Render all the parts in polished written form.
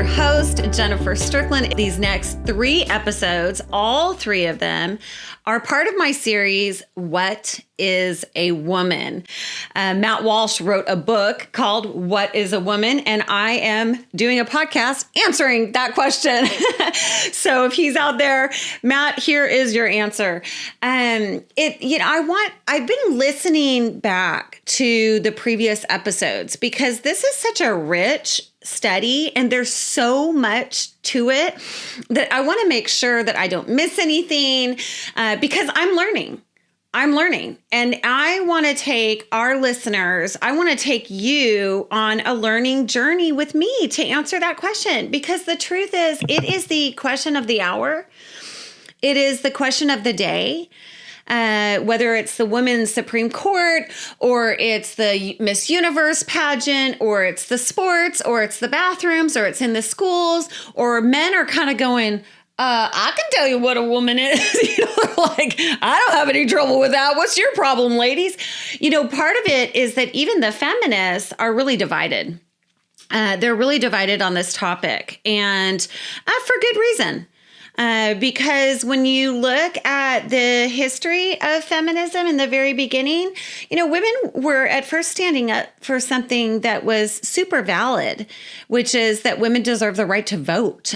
host, Jennifer Strickland. These next 3 episodes, all 3 of them, are part of my series, What is a Woman? Matt Walsh wrote a book called What is a Woman? And I am doing a podcast answering that question. So if he's out there, Matt, here is your answer. I've been listening back to the previous episodes because this is such a rich study and there's so much to it that I want to make sure that I don't miss anything because I'm learning and I want to take our listeners, I want to take you on a learning journey with me to answer that question, because the truth is it is the question of the hour. It is the question of the day. Whether it's the Women's Supreme Court, or it's the Miss Universe pageant, or it's the sports, or it's the bathrooms, or it's in the schools, or men are kind of going, I can tell you what a woman is. Like, I don't have any trouble with that. What's your problem, ladies? Part of it is that even the feminists are really divided. They're really divided on this topic, and for good reason. Because when you look at the history of feminism in the very beginning, women were at first standing up for something that was super valid, which is that women deserve the right to vote,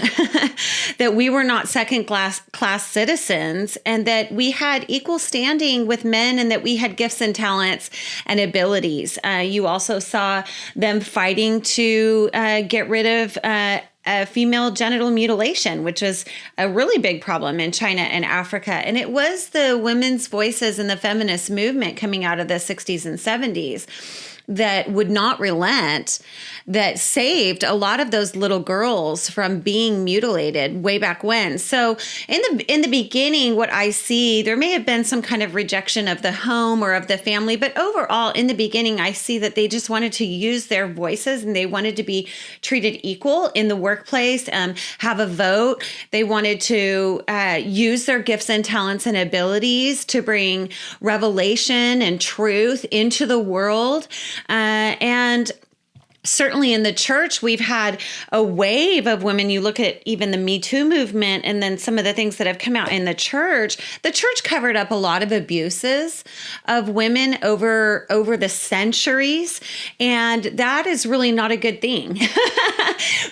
that we were not second class citizens, and that we had equal standing with men, and that we had gifts and talents and abilities. You also saw them fighting to get rid of female genital mutilation, which was a really big problem in China and Africa. And it was the women's voices in the feminist movement coming out of the 60s and 70s that would not relent, that saved a lot of those little girls from being mutilated way back when. So in the beginning, what I see, there may have been some kind of rejection of the home or of the family, but overall, in the beginning, I see that they just wanted to use their voices and they wanted to be treated equal in the workplace, have a vote. They wanted to use their gifts and talents and abilities to bring revelation and truth into the world. And certainly in the church, we've had a wave of women. You look at even the Me Too movement and then some of the things that have come out in the church. The church covered up a lot of abuses of women over the centuries. And that is really not a good thing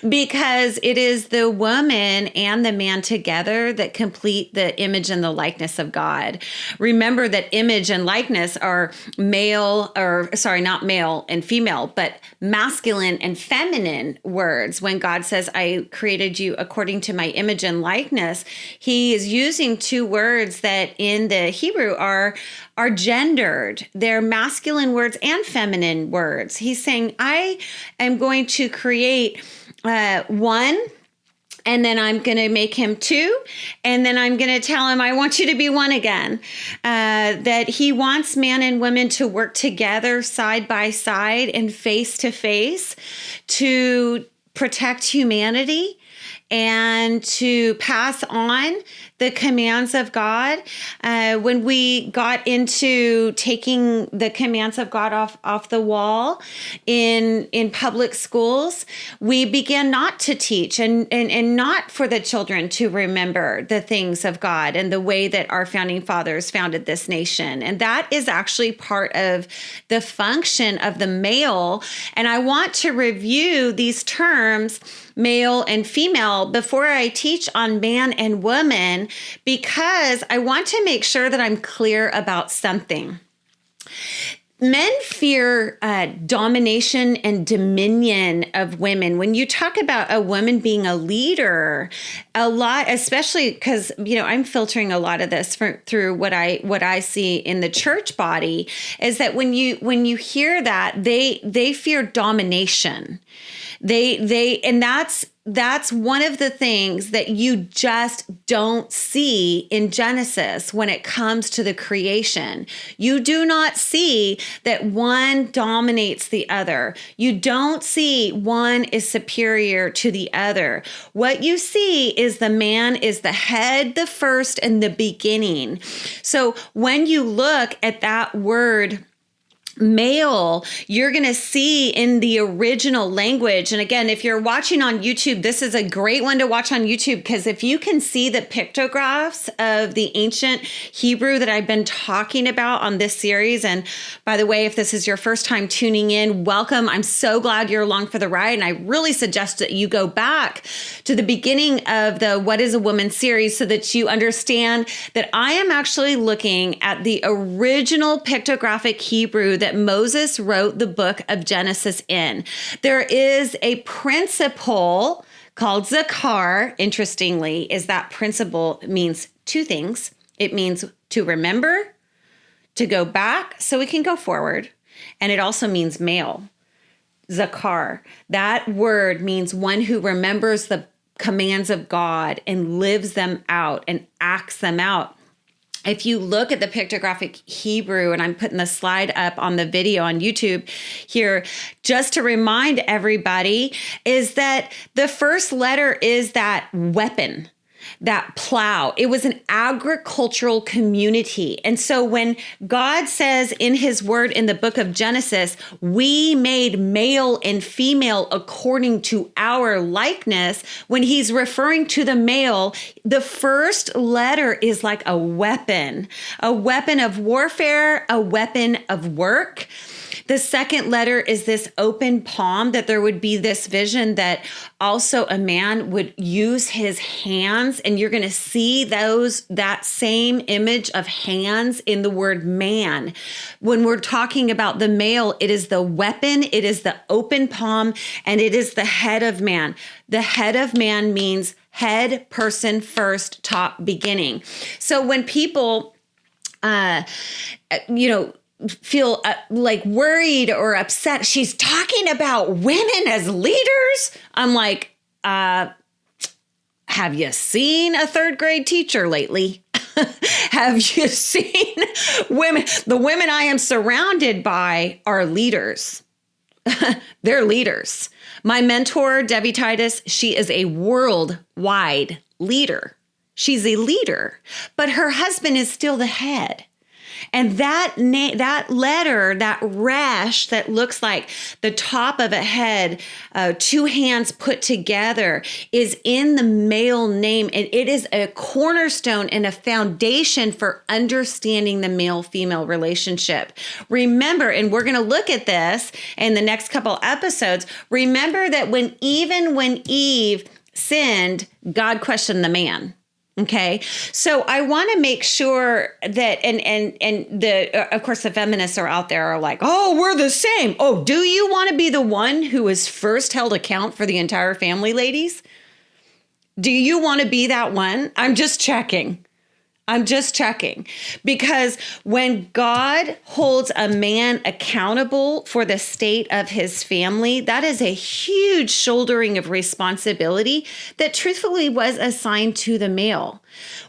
because it is the woman and the man together that complete the image and the likeness of God. Remember that image and likeness are not male and female, but masculine and feminine words. When God says, I created you according to my image and likeness, he is using 2 words that in the Hebrew are gendered. They're masculine words and feminine words. He's saying, I am going to create one, and then I'm going to make him 2. And then I'm going to tell him, I want you to be one again. That he wants man and women to work together side by side and face to face to protect humanity and to pass on the commands of God. When we got into taking the commands of God off the wall in public schools, we began not to teach and not for the children to remember the things of God and the way that our founding fathers founded this nation. And that is actually part of the function of the male. And I want to review these terms, male and female, before I teach on man and woman, because I want to make sure that I'm clear about something. Men fear domination and dominion of women. When you talk about a woman being a leader, a lot, especially because I'm filtering a lot of this through what I see in the church body, is that when you hear that, they fear domination. And that's one of the things that you just don't see in Genesis when it comes to the creation. You do not see that one dominates the other. You don't see one is superior to the other. What you see is the man is the head, the first, and the beginning. So when you look at that word male, you're going to see in the original language. And again, if you're watching on YouTube, this is a great one to watch on YouTube, because if you can see the pictographs of the ancient Hebrew that I've been talking about on this series. And by the way, if this is your first time tuning in, welcome. I'm so glad you're along for the ride. And I really suggest that you go back to the beginning of the What is a Woman series so that you understand that I am actually looking at the original pictographic Hebrew that Moses wrote the book of Genesis in. There is a principle called zakar. Interestingly, is that principle means two things. It means to remember, to go back so we can go forward. And it also means male. Zakar. That word means one who remembers the commands of God and lives them out and acts them out. If you look at the pictographic Hebrew, and I'm putting the slide up on the video on YouTube here, just to remind everybody, is that the first letter is that weapon, that plow. It was an agricultural community. And so when God says in his word in the book of Genesis, we made male and female according to our likeness, when he's referring to the male, the first letter is like a weapon of warfare, a weapon of work. The second letter is this open palm, that there would be this vision that also a man would use his hands, and you're going to see that same image of hands in the word man. When we're talking about the male, it is the weapon, it is the open palm, and it is the head of man. The head of man means head, person, first, top, beginning. So when people, feel like worried or upset, she's talking about women as leaders. I'm like, have you seen a third grade teacher lately? Have you seen women? The women I am surrounded by are leaders. They're leaders. My mentor, Debbie Titus, she is a worldwide leader. She's a leader, but her husband is still the head. And that letter, that resh that looks like the top of a head, two hands put together, is in the male name. And it is a cornerstone and a foundation for understanding the male-female relationship. Remember, and we're going to look at this in the next couple episodes, remember that when Eve sinned, God questioned the man. Okay, so I want to make sure that, and of course, the feminists are out there are like, oh, we're the same. Oh, do you want to be the one who is first held account for the entire family, ladies? Do you want to be that one? I'm just checking. Because when God holds a man accountable for the state of his family, that is a huge shouldering of responsibility that truthfully was assigned to the male.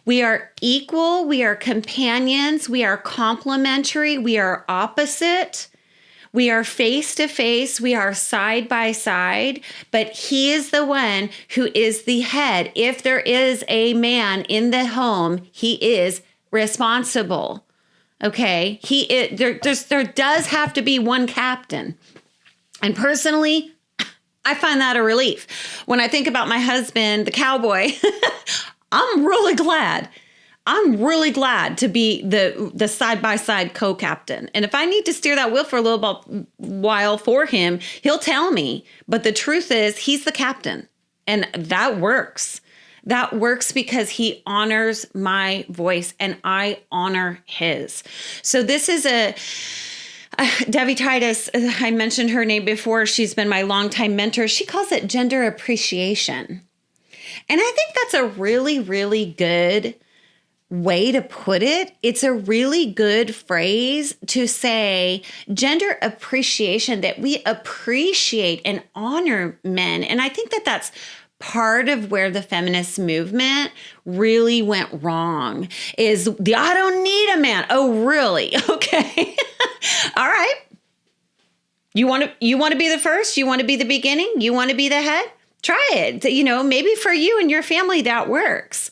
We are equal, we are companions, we are complementary, we are opposite. We are face to face, we are side by side, but he is the one who is the head. If there is a man in the home, he is responsible. Okay? There does have to be one captain. And personally, I find that a relief. When I think about my husband, the cowboy, I'm really glad to be the side-by-side co-captain. And if I need to steer that wheel for a little while for him, he'll tell me. But the truth is, he's the captain. And that works. That works because he honors my voice and I honor his. So this is Debbie Titus, I mentioned her name before. She's been my longtime mentor. She calls it gender appreciation. And I think that's a really, really good way to put it. It's a really good phrase to say gender appreciation, that we appreciate and honor men. And I think that that's part of where the feminist movement really went wrong, is I don't need a man. Oh, really? Okay. All right. You want to be the first? You want to be the beginning? You want to be the head? Try it. Maybe for you and your family that works.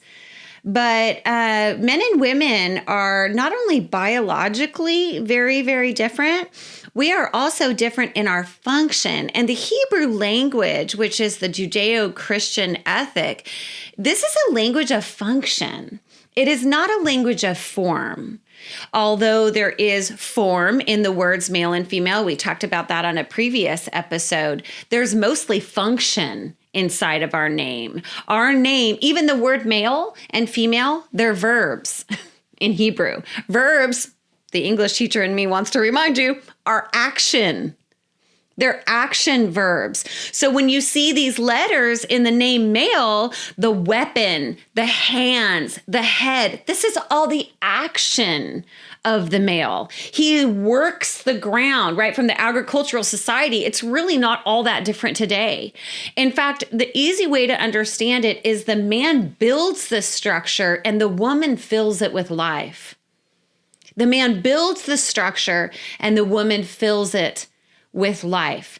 But men and women are not only biologically very, very different, we are also different in our function. And the Hebrew language, which is the Judeo-Christian ethic, this is a language of function. It is not a language of form. Although there is form in the words male and female, we talked about that on a previous episode, there's mostly function inside of our name. Our name, even the word male and female, they're verbs in Hebrew. Verbs, the English teacher in me wants to remind you, are action. They're action verbs. So when you see these letters in the name male, the weapon, the hands, the head, this is all the action of the male. He works the ground, right? From the agricultural society, it's really not all that different today. In fact, the easy way to understand it is the man builds the structure and the woman fills it with life. The man builds the structure and the woman fills it with life.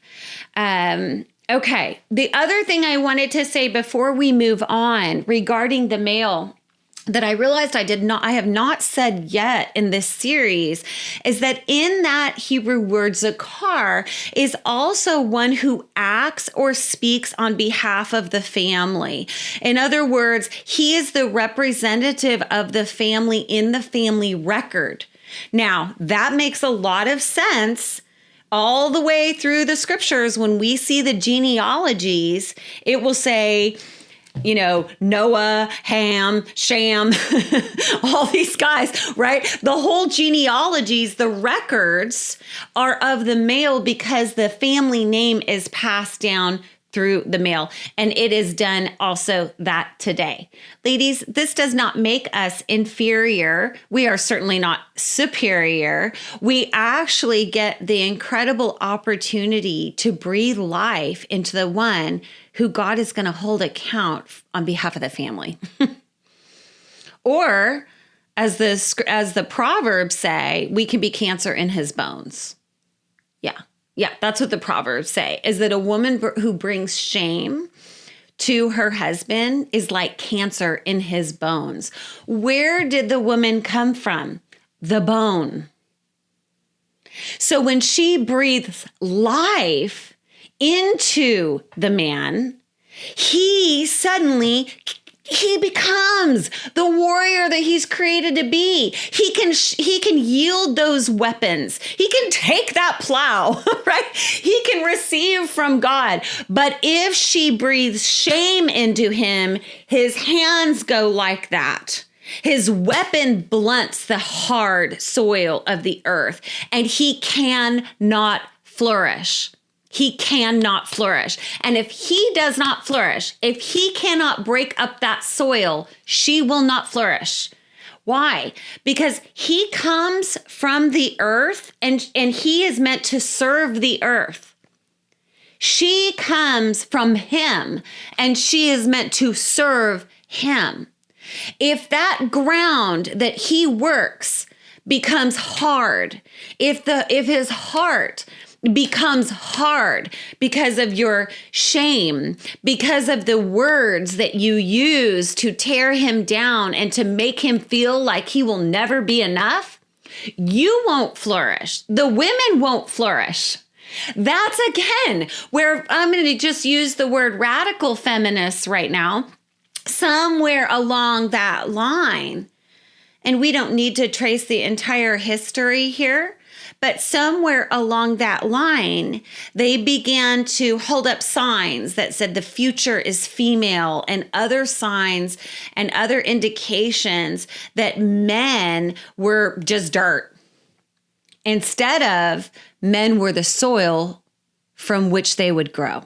Okay. The other thing I wanted to say before we move on regarding the male that I realized I have not said yet in this series is that in that Hebrew word zakar is also one who acts or speaks on behalf of the family. In other words, he is the representative of the family in the family record. Now, that makes a lot of sense. All the way through the scriptures, when we see the genealogies, it will say, Noah, Ham, Shem, all these guys, right? The whole genealogies, the records are of the male because the family name is passed down through the male. And it is done also that today. Ladies, this does not make us inferior. We are certainly not superior. We actually get the incredible opportunity to breathe life into the one who God is going to hold account on behalf of the family. Or as the Proverbs say, we can be cancer in his bones. Yeah, that's what the Proverbs say, is that a woman who brings shame to her husband is like cancer in his bones. Where did the woman come from? The bone. So when she breathes life into the man, he becomes the warrior that he's created to be. He can yield those weapons. He can take that plow, right? He can receive from God. But if she breathes shame into him, his hands go like that. His weapon blunts the hard soil of the earth, and he cannot flourish. He cannot flourish. And if he does not flourish, if he cannot break up that soil, she will not flourish. Why? Because he comes from the earth and he is meant to serve the earth. She comes from him and she is meant to serve him. If that ground that he works becomes hard, if his heart becomes hard because of your shame, because of the words that you use to tear him down and to make him feel like he will never be enough, you won't flourish. The women won't flourish. That's again where I'm going to just use the word radical feminists right now, somewhere along that line. And we don't need to trace the entire history here. But somewhere along that line, they began to hold up signs that said the future is female and other signs and other indications that men were just dirt. Instead of men were the soil from which they would grow.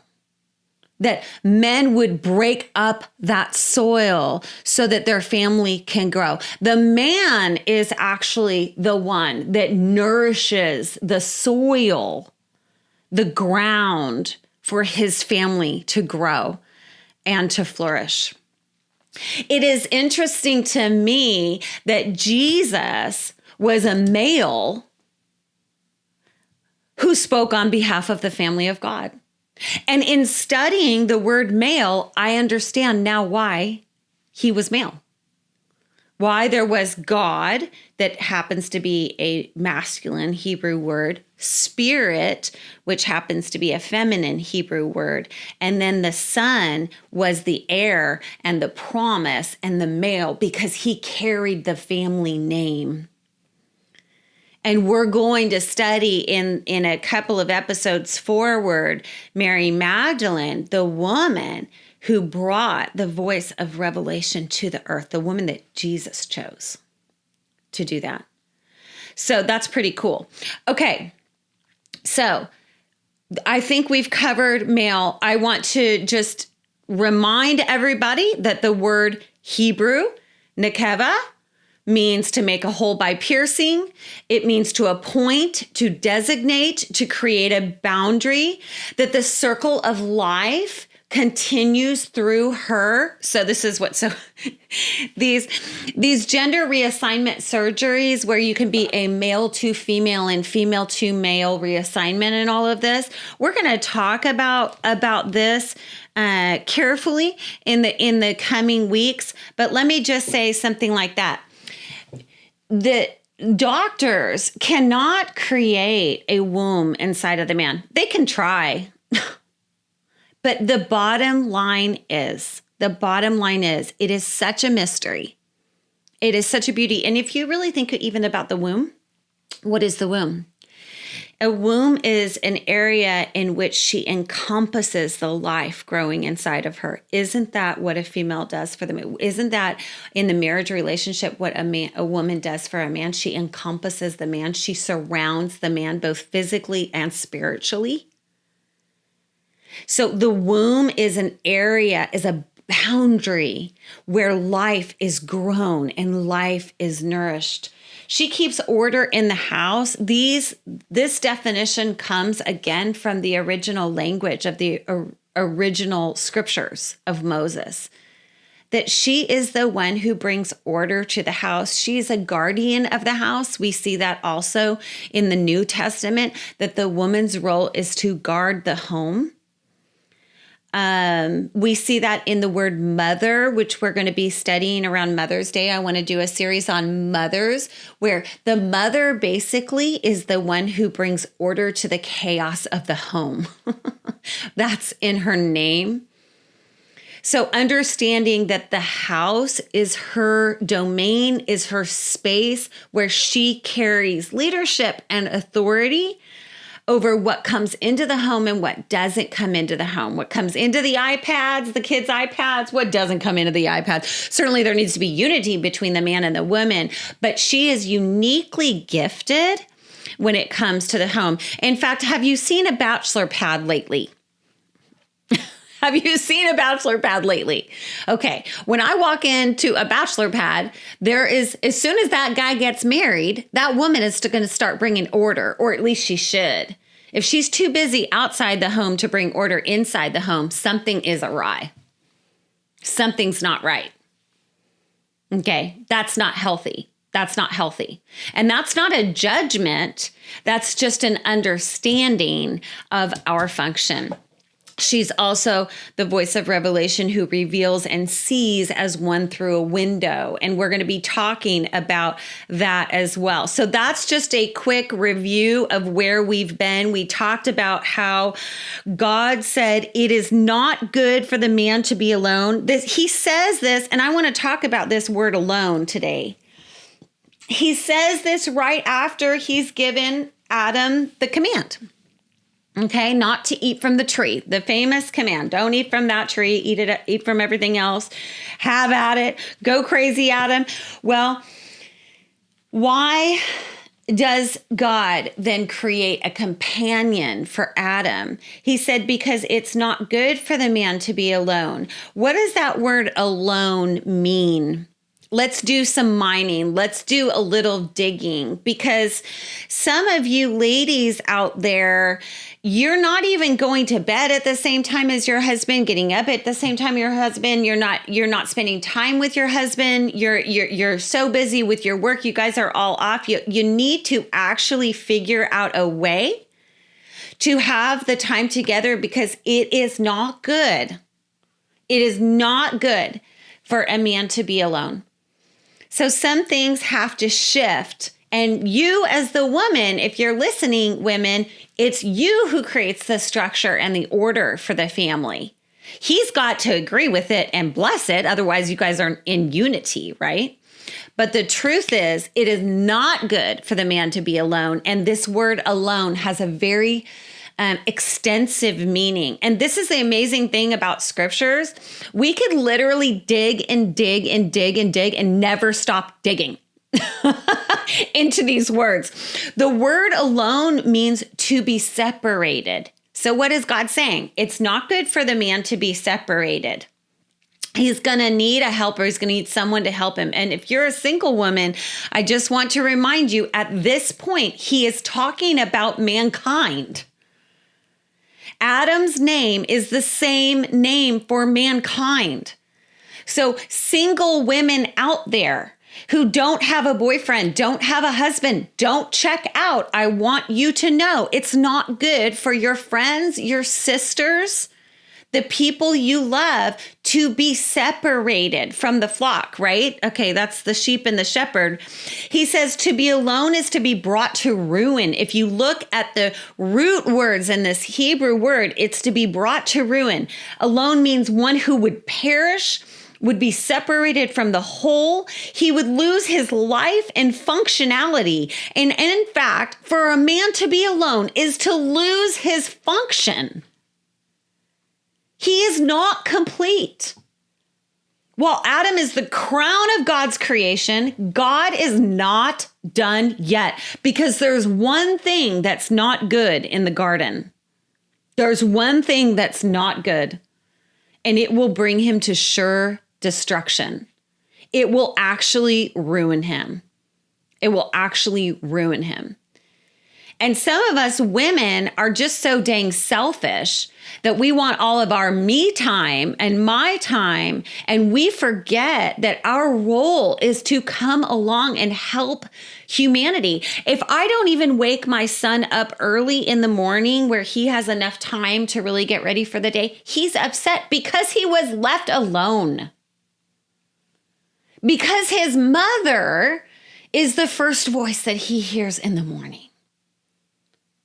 That men would break up that soil so that their family can grow. The man is actually the one that nourishes the soil, the ground for his family to grow and to flourish. It is interesting to me that Jesus was a male who spoke on behalf of the family of God. And in studying the word male, I understand now why he was male. Why there was God, that happens to be a masculine Hebrew word, spirit, which happens to be a feminine Hebrew word, and then the son was the heir and the promise and the male because he carried the family name. And we're going to study in a couple of episodes forward, Mary Magdalene, the woman who brought the voice of revelation to the earth, the woman that Jesus chose to do that. So that's pretty cool. Okay, so I think we've covered male. I want to just remind everybody that the word Hebrew, nekeva, means to make a hole by piercing. It means to appoint, to designate, to create a boundary, that the circle of life continues through her. So this is what, so these gender reassignment surgeries where you can be a male to female and female to male reassignment and all of this, we're going to talk about this carefully in the coming weeks. But let me just say something like that. The doctors cannot create a womb inside of the man. They can try. But the bottom line is, it is such a mystery. It is such a beauty. And if you really think even about the womb, what is the womb? A womb is an area in which she encompasses the life growing inside of her. Isn't that what a female does for the man? Isn't that in the marriage relationship what a woman does for a man? She encompasses the man. She surrounds the man both physically and spiritually. So the womb is an area, is a boundary where life is grown and life is nourished. She keeps order in the house. This definition comes again from the original language of the original scriptures of Moses, that she is the one who brings order to the house. She's a guardian of the house. We see that also in the New Testament, that the woman's role is to guard the home. We see that in the word mother, which we're going to be studying around Mother's Day. I want to do a series on mothers, where the mother basically is the one who brings order to the chaos of the home. That's in her name. So understanding that the house is her domain, is her space where she carries leadership and authority over what comes into the home and what doesn't come into the home. What comes into the iPads, the kids' iPads, what doesn't come into the iPads. Certainly there needs to be unity between the man and the woman, but she is uniquely gifted when it comes to the home. In fact, have you seen a bachelor pad lately? Have you seen a bachelor pad lately? Okay, when I walk into a bachelor pad, there is, as soon as that guy gets married, that woman is going to start bringing order, or at least she should. If she's too busy outside the home to bring order inside the home, something is awry. Something's not right. Okay, that's not healthy. That's not healthy. And that's not a judgment. That's just an understanding of our function. She's also the voice of revelation who reveals and sees as one through a window. And we're going to be talking about that as well. So that's just a quick review of where we've been. We talked about how God said it is not good for the man to be alone. He says this, and I want to talk about this word alone today. He says this right after he's given Adam the command. Okay, not to eat from the tree, the famous command, don't eat from that tree, eat from everything else, have at it, go crazy, Adam. Well, why does God then create a companion for Adam? He said, because it's not good for the man to be alone. What does that word alone mean? Let's do some mining. Let's do a little digging, because some of you ladies out there, you're not even going to bed at the same time as your husband, getting up at the same time as your husband. You're not spending time with your husband. You're so busy with your work. You guys are all off. You need to actually figure out a way to have the time together, because it is not good. It is not good for a man to be alone. So some things have to shift. And you as the woman, if you're listening, women, it's you who creates the structure and the order for the family. He's got to agree with it and bless it. Otherwise, you guys aren't in unity, right? But the truth is, it is not good for the man to be alone. And this word alone has a very extensive meaning. And this is the amazing thing about scriptures. We could literally dig and dig and dig and dig and never stop digging into these words. The word alone means to be separated. So what is God saying? It's not good for the man to be separated. He's going to need a helper. He's going to need someone to help him. And if you're a single woman, I just want to remind you at this point, he is talking about mankind. Adam's name is the same name for mankind. So single women out there who don't have a boyfriend, don't have a husband, don't check out. I want you to know it's not good for your friends, your sisters, the people you love to be separated from the flock, right? Okay, that's the sheep and the shepherd. He says to be alone is to be brought to ruin. If you look at the root words in this Hebrew word, it's to be brought to ruin. Alone means one who would perish, would be separated from the whole. He would lose his life and functionality. And in fact, for a man to be alone is to lose his function. He is not complete. While Adam is the crown of God's creation, God is not done yet because there's one thing that's not good in the garden. There's one thing that's not good, and it will bring him to sure destruction. It will actually ruin him. It will actually ruin him. And some of us women are just so dang selfish that we want all of our me time and my time, and we forget that our role is to come along and help humanity. If I don't even wake my son up early in the morning where he has enough time to really get ready for the day, he's upset because he was left alone. Because his mother is the first voice that he hears in the morning.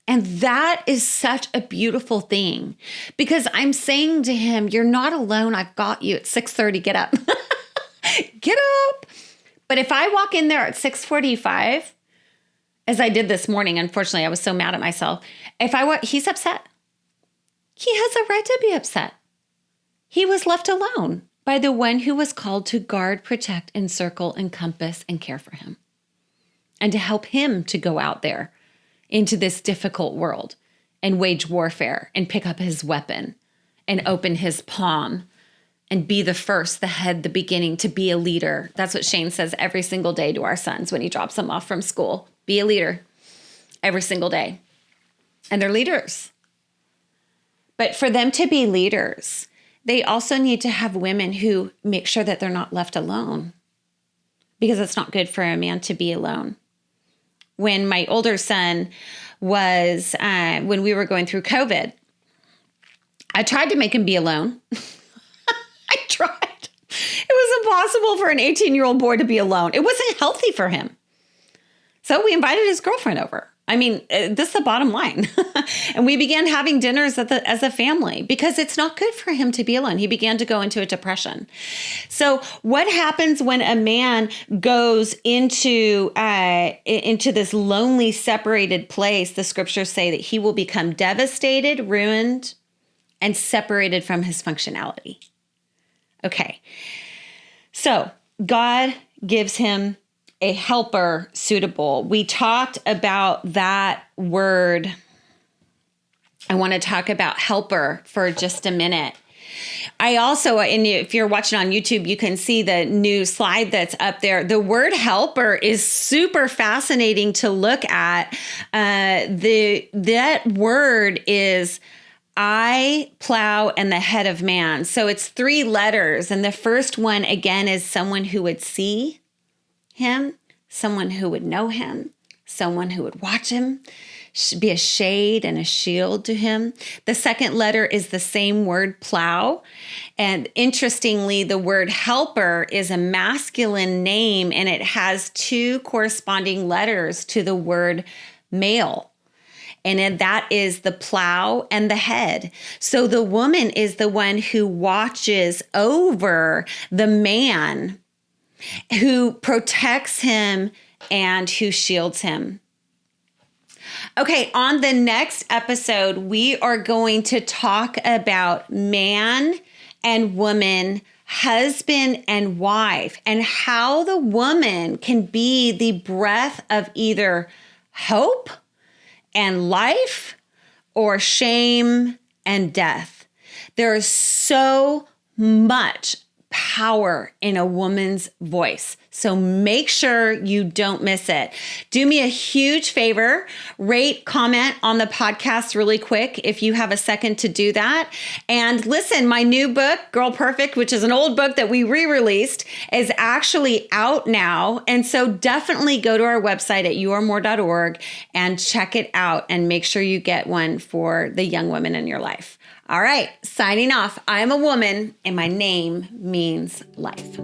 And that is such a beautiful thing because I'm saying to him, you're not alone. I've got you at 6:30. Get up. Get up. But if I walk in there at 6:45, as I did this morning, unfortunately, I was so mad at myself. He's upset. He has a right to be upset. He was left alone by the one who was called to guard, protect, encircle, encompass, and care for him. And to help him to go out there into this difficult world and wage warfare and pick up his weapon and open his palm and be the first, the head, the beginning, to be a leader. That's what Shane says every single day to our sons when he drops them off from school. Be a leader every single day. And they're leaders. But for them to be leaders, they also need to have women who make sure that they're not left alone, because it's not good for a man to be alone. When my older son was, when we were going through COVID, I tried to make him be alone. I tried. It was impossible for an 18-year-old boy to be alone. It wasn't healthy for him. So we invited his girlfriend over. I mean, this is the bottom line. And we began having dinners as a family because it's not good for him to be alone. He began to go into a depression. So what happens when a man goes into this lonely, separated place? The scriptures say that he will become devastated, ruined, and separated from his functionality. Okay. So God gives him a helper suitable. We talked about that word. I want to talk about helper for just a minute. I also, and if you're watching on YouTube, you can see the new slide that's up there. The word helper is super fascinating to look at. That word is I, plow, and the head of man. So it's 3 letters. And the first one, again, is someone who would see him, someone who would know him, someone who would watch him, be a shade and a shield to him. The second letter is the same word, plow. And interestingly, the word helper is a masculine name, and it has two corresponding letters to the word male. And that is the plow and the head. So the woman is the one who watches over the man, who protects him and who shields him. Okay, on the next episode, we are going to talk about man and woman, husband and wife, and how the woman can be the breath of either hope and life or shame and death. There is so much power in a woman's voice. So make sure you don't miss it. Do me a huge favor, rate, comment on the podcast really quick if you have a second to do that. And listen, my new book, Girl Perfect, which is an old book that we re-released, is actually out now. And so definitely go to our website at youaremore.org and check it out and make sure you get one for the young women in your life. All right, signing off. I'm a woman and my name means life.